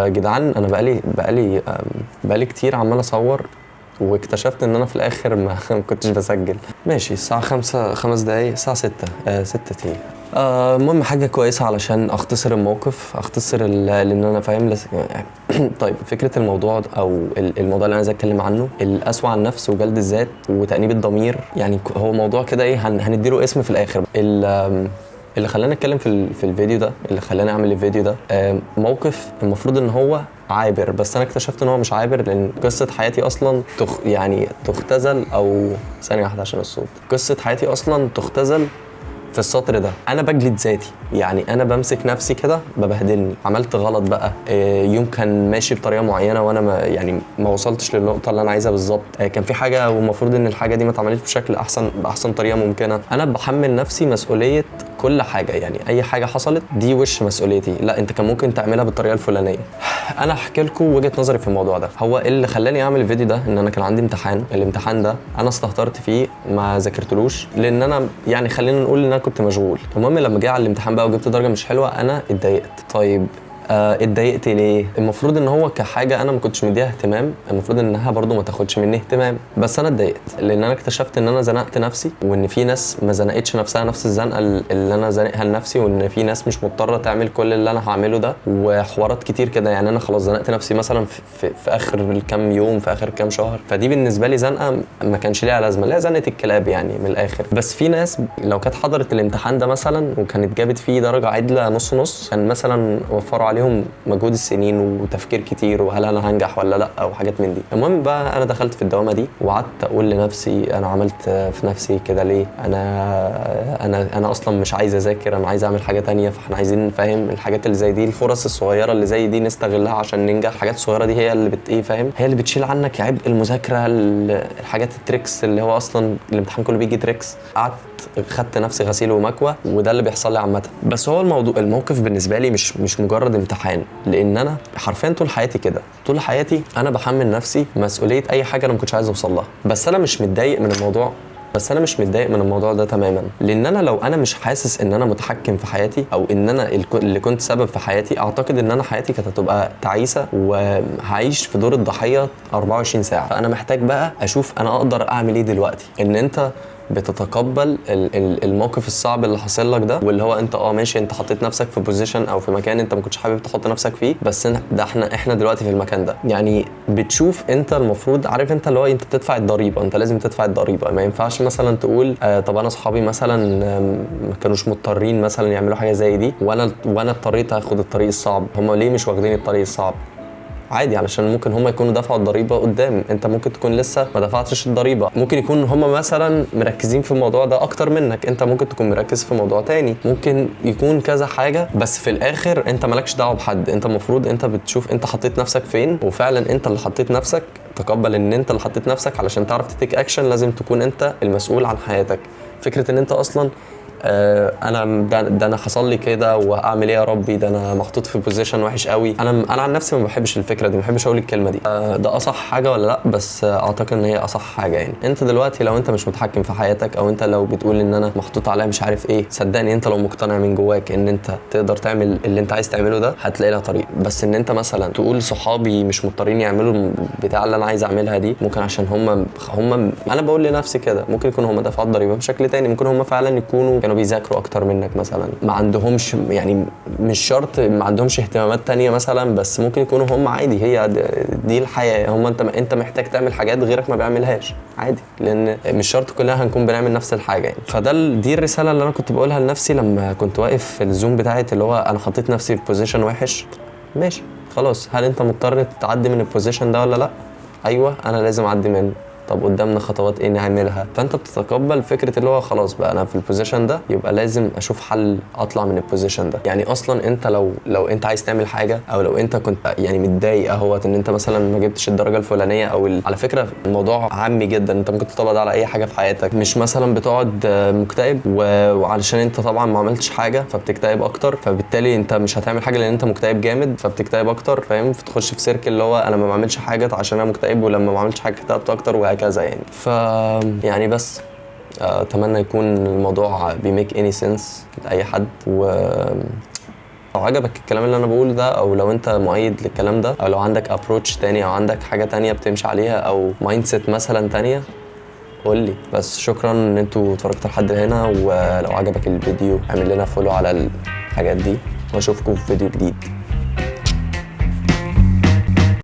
جدعان انا بقالي كتير عمال اصور، واكتشفت ان انا في الاخر ما ما كنتش بسجل. ماشي، الساعة 5 دقايق، الساعة 6 ايه. المهم حاجة كويسة علشان اختصر الموقف، لان انا فاهم طيب فكرة الموضوع او الموضوع اللي انا عايز اتكلم عنه، القسوة على النفس وجلد الذات وتأنيب الضمير. يعني هو موضوع كده ايه، هنديله اسم في الاخر. اللي خلاني اتكلم في الفيديو ده، اللي خلاني اعمل الفيديو ده، موقف المفروض ان هو عابر، بس انا اكتشفت ان هو مش عابر، لان قصه حياتي اصلا يعني تختزل، او ثانيه واحده عشان الصوت. قصه حياتي اصلا تختزل في السطر ده. انا بجلد ذاتي، يعني انا بمسك نفسي كده ببهدلني. عملت غلط بقى، يوم كان ماشي بطريقه معينه وانا ما وصلتش للنقطه اللي انا عايزها بالظبط. كان في حاجه والمفروض ان الحاجه دي ما اتعملتش بشكل باحسن طريقه ممكنه. انا بحمل نفسي مسؤوليه كل حاجه، يعني اي حاجه حصلت دي وش مسؤوليتي. لا انت كان ممكن تعملها بالطريقه الفلانيه. انا هحكي لكم وجهه نظري في الموضوع ده. هو اللي خلاني اعمل الفيديو ده ان انا كان عندي امتحان. الامتحان ده انا استهترت فيه، ما ذاكرتلوش، لان انا يعني خلينا نقول ان انا كنت مشغول. المهم لما جه على الامتحان بقى وجبت درجه مش حلوه، انا اتضايقت. طيب اتضايقت ليه؟ المفروض ان هو كحاجه انا ما كنتش مديها اهتمام، المفروض انها برضو ما تاخدش مني اهتمام، بس انا اتضايقت لان انا اكتشفت ان انا زنقت نفسي، وان في ناس ما زنقتش نفسها نفس الزنقه اللي انا زنقها لنفسي، وان في ناس مش مضطره تعمل كل اللي انا هعمله ده، وحوارات كتير كده. يعني انا خلاص زنقت نفسي مثلا في اخر الكام يوم، في اخر كام شهر، فدي بالنسبه لي زنقه ما كانش ليها لازمه، لا زنقه الكلاب يعني من الاخر. بس في ناس لو كانت حضرت الامتحان ده مثلا وكانت جابت فيه درجه عدله نص نص، كان مثلا وفروا عليهم مجهود السنين وتفكير كتير، وهل انا هنجح ولا لا، او حاجات من دي. المهم بقى انا دخلت في الدوامه دي وقعدت اقول لنفسي انا عملت في نفسي كده ليه؟ انا اصلا مش عايز اذاكر، انا عايز اعمل حاجه تانية. فاحنا عايزين نفهم الحاجات اللي زي دي، الفرص الصغيره اللي زي دي نستغلها عشان ننجح. الحاجات الصغيره دي هي اللي فاهم، هي اللي بتشيل عنك عبء المذاكره، الحاجات التريكس اللي هو اصلا الامتحان كله بيجي تريكس. قعدت خدت نفسي غسيل ومكوى، وده اللي بيحصل لي عامه. بس هو الموقف بالنسبه لي مش مجرد امتحان، لان انا حرفيا طول حياتي كده، طول حياتي انا بحمل نفسي مسؤوليه اي حاجه انا ما كنتش عايز اوصل لها. بس انا مش متضايق من الموضوع ده تماما، لان انا لو انا مش حاسس ان انا متحكم في حياتي، او ان انا اللي كنت سبب في حياتي، اعتقد ان انا حياتي كانت هتبقى تعيسه وهعيش في دور الضحيه 24 ساعه. فانا محتاج بقى اشوف انا اقدر اعمل ايه دلوقتي. ان انت بتتقبل الموقف الصعب اللي حصل لك ده، واللي هو انت ماشي، انت حطيت نفسك في بوزيشن او في مكان انت ما كنتش حابب تحط نفسك فيه، بس ده احنا دلوقتي في المكان ده. يعني بتشوف انت المفروض عارف انت اللي هو انت بتدفع الضريبه، انت لازم تدفع الضريبه. ما ينفعش مثلا تقول طب انا اصحابي مثلا ما كانوش مضطرين مثلا يعملوا حاجه زي دي، وانا اضطريت اخد الطريق الصعب. هم ليه مش واخدين الطريق الصعب؟ عادي، علشان ممكن هم يكونوا دفعوا الضريبه قدام، انت ممكن تكون لسه ما دفعتش الضريبه. ممكن يكون هم مثلا مركزين في الموضوع ده اكتر منك، انت ممكن تكون مركز في موضوع تاني، ممكن يكون كذا حاجه. بس في الاخر انت مالكش دعوه بحد، انت المفروض انت بتشوف انت حطيت نفسك فين، وفعلا انت اللي حطيت نفسك. تقبل ان انت اللي حطيت نفسك، علشان تعرف تتيك اكشن لازم تكون انت المسؤول عن حياتك. فكره ان انت اصلا انا ده انا حصل لي كده واعمل ايه يا ربي، ده انا محطوط في بوزيشن وحش قوي. انا عن نفسي ما بحبش الفكره دي، ما بحبش اقول الكلمه دي. ده اصح حاجه ولا لا؟ بس اعتقد ان هي اصح حاجه. يعني انت دلوقتي لو انت مش متحكم في حياتك، او انت لو بتقول ان انا محطوط عليا مش عارف ايه، صدقني انت لو مقتنع من جواك ان انت تقدر تعمل اللي انت عايز تعمله ده، هتلاقي لها طريق. بس ان انت مثلا تقول صحابي مش مضطرين يعملوا البتاع اللي انا عايز اعملها دي، ممكن عشان هم انا بقول لنفسي كده، ممكن يكونوا هم دفعوا الضريبه بشكل تاني، ممكن هم فعلا يكونوا كانوا بيذاكروا اكتر منك مثلا، ما عندهمش يعني مش شرط ما عندهمش اهتمامات تانية مثلا، بس ممكن يكونوا هم عادي، هي دي الحياة. هم انت محتاج تعمل حاجات غيرك ما بيعملهاش عادي، لان مش شرط كلنا هنكون بنعمل نفس الحاجة يعني. دي الرسالة اللي انا كنت بقولها لنفسي لما كنت واقف في الزوم بتاعت اللي هو انا حطيت نفسي في بوزيشن وحش. ماشي خلاص، هل انت مضطر تعدي من البوزيشن ده ولا لا؟ ايوه انا لازم اعدي منه. طب قدامنا خطوات ايه نعملها؟ فانت بتتقبل فكره اللي هو خلاص بقى انا في البوزيشن ده، يبقى لازم اشوف حل اطلع من البوزيشن ده. يعني اصلا انت لو انت عايز تعمل حاجه، او لو انت كنت يعني متضايق اهوت ان انت مثلا ما جبتش الدرجه الفلانيه، على فكره الموضوع عامي جدا، انت ممكن تطبق على اي حاجه في حياتك. مش مثلا بتقعد مكتئب وعلشان انت طبعا ما عملتش حاجه فبتكتئب اكتر، فبالتالي انت مش هتعمل حاجه لان انت مكتئب جامد فبتكتئب اكتر، فاهم؟ فتخش في سيركل اللي هو انا ما بعملش حاجه عشان انا مكتئب، ولما ما عملتش حاجه اكتئبت اكتر، وهكذا يعني. يعني بس اتمنى يكون الموضوع بيميك اني سنس لاي حد، و لو عجبك الكلام اللي انا بقوله ده، او لو انت مؤيد للكلام ده، او لو عندك ابروتش تاني، او عندك حاجه تانيه بتمشي عليها، او مايند سيت مثلا تانيه، قول لي. بس شكرا ان انتوا اتفرجتوا لحد هنا، ولو عجبك الفيديو اعمل لنا فولو على الحاجات دي، واشوفكم في فيديو جديد.